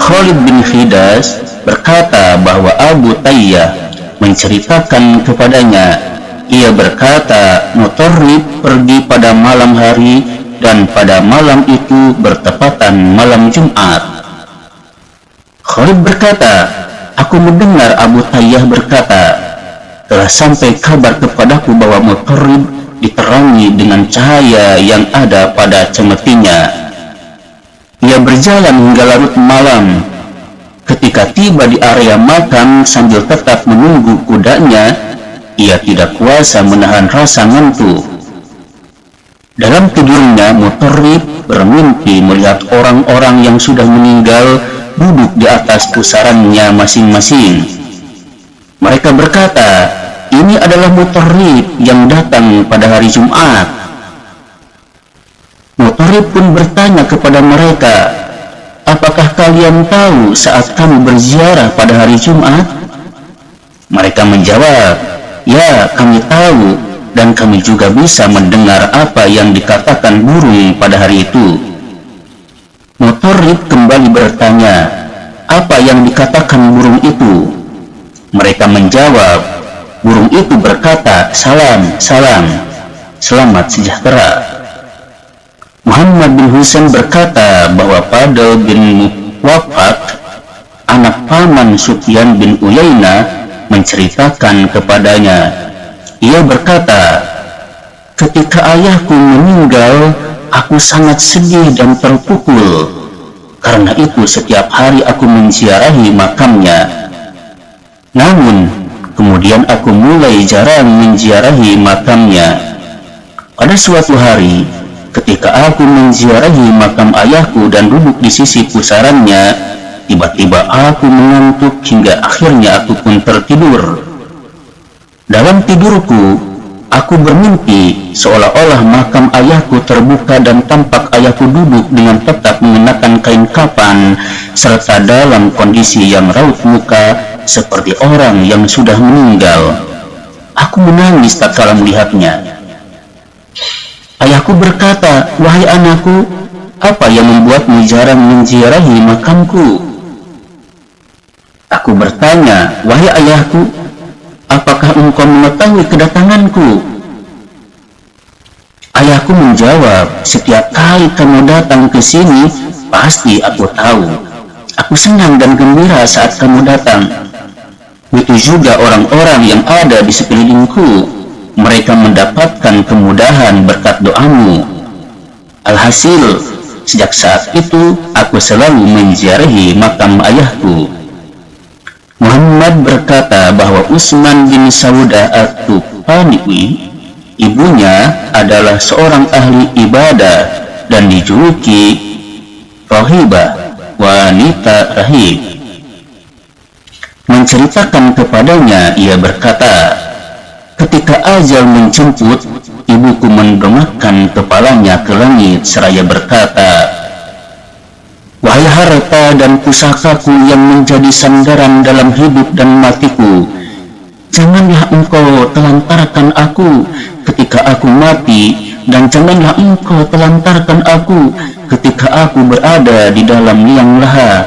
Khalid bin Khidas berkata bahwa Abu Tayyah menceritakan kepadanya, ia berkata, Mutarrib pergi pada malam hari dan pada malam itu bertepatan malam Jumat. Khalid berkata, aku mendengar Abu Tayyah berkata, telah sampai kabar kepadaku bahwa Mutarrib diterangi dengan cahaya yang ada pada cemetinya. Ia berjalan hingga larut malam. Ketika tiba di area makam sambil tetap menunggu kudanya, ia tidak kuasa menahan rasa ngantuk. Dalam tidurnya, Mutarrib bermimpi melihat orang-orang yang sudah meninggal duduk di atas pusarannya masing-masing. Mereka berkata, ini adalah Mutarrib yang datang pada hari Jumat. Mutarrib pun bertanya kepada mereka, apakah kalian tahu saat kami berziarah pada hari Jumat? Mereka menjawab, ya, kami tahu, dan kami juga bisa mendengar apa yang dikatakan burung pada hari itu. Mutarrib kembali bertanya, apa yang dikatakan burung itu? Mereka menjawab, burung itu berkata, salam, salam, selamat sejahtera. Muhammad bin Husain berkata bahwa Fadl bin Muwafaq, anak paman Sufyan bin Uyainah, menceritakan kepadanya. Ia berkata, ketika ayahku meninggal, aku sangat sedih dan terpukul. Karena itu setiap hari aku menziarahi makamnya. Namun, kemudian aku mulai jarang menziarahi makamnya. Pada suatu hari, ketika aku menziarahi makam ayahku dan duduk di sisi pusarannya, tiba-tiba aku mengantuk hingga akhirnya aku pun tertidur. Dalam tidurku, aku bermimpi seolah-olah makam ayahku terbuka dan tampak ayahku duduk dengan tetap mengenakan kain kafan serta dalam kondisi yang raut muka seperti orang yang sudah meninggal. Aku menangis tak kala melihatnya. Ayahku berkata, wahai anakku, apa yang membuatmu jarang menziarahi makamku? Aku bertanya, wahai ayahku, apakah engkau mengetahui kedatanganku? Ayahku menjawab, setiap kali kamu datang ke sini, pasti aku tahu. Aku senang dan gembira saat kamu datang. Begitu juga orang-orang yang ada di sekelilingku. Mereka mendapatkan kemudahan berkat doamu. Alhasil, sejak saat itu aku selalu menziarahi makam ayahku. Muhammad berkata bahwa Utsman bin Saudah at-Tufani'i, ibunya adalah seorang ahli ibadah dan dijuluki rahibah, wanita rahib. Menceritakan kepadanya, ia berkata, ketika ajal menjemput, ibuku mendongakkan kepalanya ke langit seraya berkata, wahai harta dan pusakaku yang menjadi sandaran dalam hidup dan matiku, janganlah engkau telantarkan aku ketika aku mati, dan janganlah engkau telantarkan aku ketika aku berada di dalam liang lahat.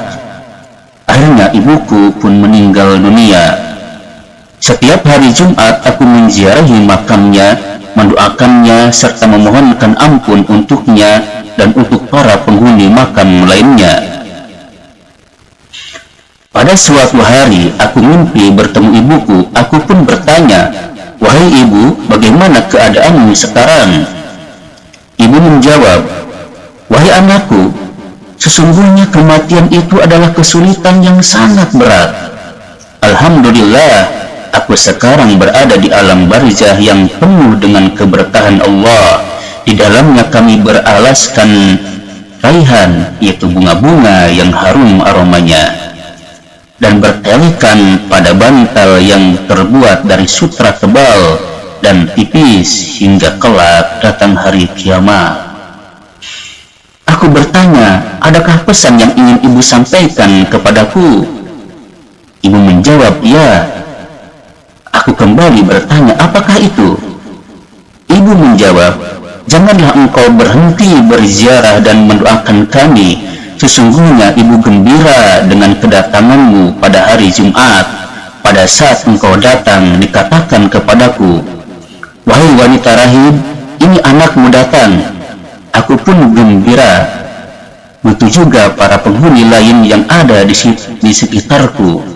Akhirnya ibuku pun meninggal dunia. Setiap hari Jumat aku menziarahi makamnya, mendoakannya serta memohonkan ampun untuknya dan untuk para penghuni makam lainnya. Pada suatu hari aku mimpi bertemu ibuku. Aku pun bertanya, wahai ibu, bagaimana keadaanmu sekarang? Ibu menjawab, wahai anakku, sesungguhnya kematian itu adalah kesulitan yang sangat berat. Alhamdulillah, aku sekarang berada di alam barzah yang penuh dengan keberkahan Allah. Di dalamnya kami beralaskan raihan, yaitu bunga-bunga yang harum aromanya, dan bertelikan pada bantal yang terbuat dari sutra tebal dan tipis hingga kelak datang hari kiamat. Aku bertanya, adakah pesan yang ingin ibu sampaikan kepadaku? Ibu menjawab, ya. Aku kembali bertanya, apakah itu? Ibu menjawab, janganlah engkau berhenti berziarah dan mendoakan kami. Sesungguhnya ibu gembira dengan kedatanganmu pada hari Jumat. Pada saat engkau datang, dikatakan kepadaku, wahai wanita rahib, ini anakmu datang. Aku pun gembira. Begitu juga para penghuni lain yang ada di sekitarku.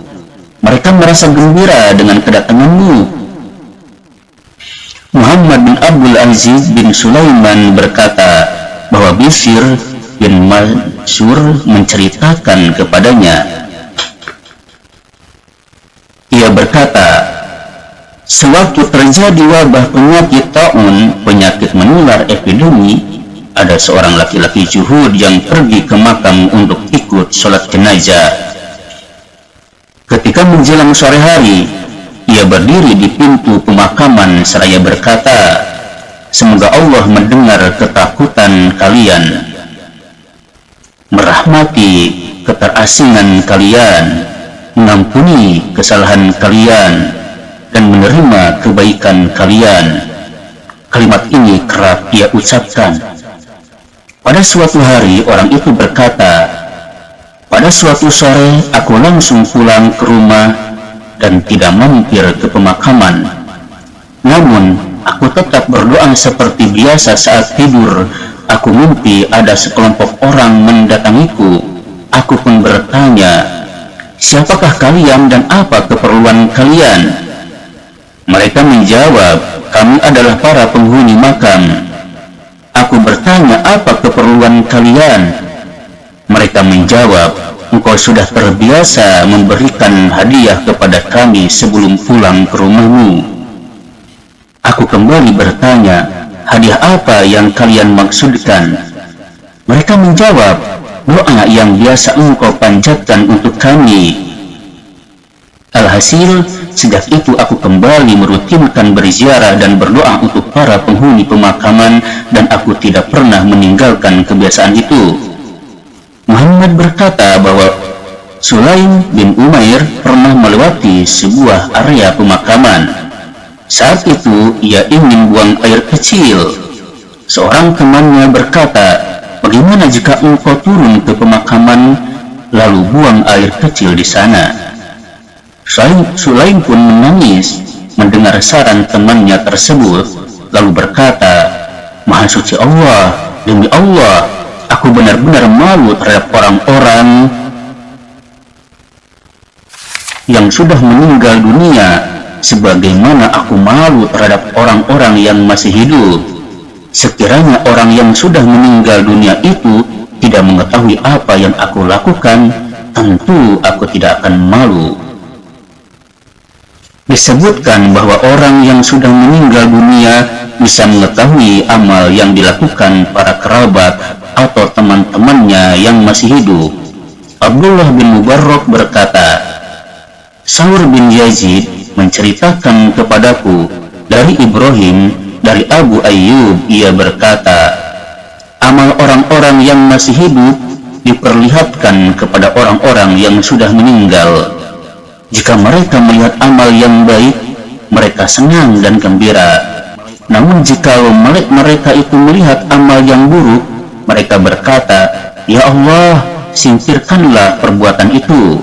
Mereka merasa gembira dengan kedatanganmu. Muhammad bin Abdul Aziz bin Sulaiman berkata bahwa Bishr bin Mansur menceritakan kepadanya. Ia berkata, sewaktu terjadi wabah penyakit taun, penyakit menular epidemi, ada seorang laki-laki juhud yang pergi ke makam untuk ikut sholat jenazah. Ketika menjelang sore hari, ia berdiri di pintu pemakaman seraya berkata, semoga Allah mendengar ketakutan kalian, merahmati keterasingan kalian, mengampuni kesalahan kalian, dan menerima kebaikan kalian. Kalimat ini kerap ia ucapkan. Pada suatu hari orang itu berkata, pada suatu sore aku langsung pulang ke rumah dan tidak mampir ke pemakaman. Namun, aku tetap berdoa seperti biasa saat tidur. Aku mimpi ada sekelompok orang mendatangiku. Aku pun bertanya, siapakah kalian dan apa keperluan kalian? Mereka menjawab, kami adalah para penghuni makam. Aku bertanya, apa keperluan kalian? Mereka menjawab, engkau sudah terbiasa memberikan hadiah kepada kami sebelum pulang ke rumahmu. Aku kembali bertanya, hadiah apa yang kalian maksudkan? Mereka menjawab, doa yang biasa engkau panjatkan untuk kami. Alhasil, sejak itu aku kembali merutinkan berziarah dan berdoa untuk para penghuni pemakaman, dan aku tidak pernah meninggalkan kebiasaan itu. Muhammad berkata bahwa Sulaim bin Umair pernah melewati sebuah area pemakaman. Saat itu ia ingin buang air kecil. Seorang temannya berkata, bagaimana jika engkau turun ke pemakaman lalu buang air kecil di sana? Sulaim pun menangis mendengar saran temannya tersebut, lalu berkata, Maha Suci Allah, demi Allah, aku benar-benar malu terhadap orang-orang yang sudah meninggal dunia, sebagaimana aku malu terhadap orang-orang yang masih hidup. Sekiranya orang yang sudah meninggal dunia itu tidak mengetahui apa yang aku lakukan, tentu aku tidak akan malu. Disebutkan bahwa orang yang sudah meninggal dunia bisa mengetahui amal yang dilakukan para kerabat atau teman-temannya yang masih hidup. Abdullah bin Mubarak berkata, Saur bin Yazid menceritakan kepadaku dari Ibrahim, dari Abu Ayyub, ia berkata, amal orang-orang yang masih hidup diperlihatkan kepada orang-orang yang sudah meninggal. Jika mereka melihat amal yang baik, mereka senang dan gembira. Namun jika mereka itu melihat amal yang buruk, mereka berkata, Ya Allah, singkirkanlah perbuatan itu.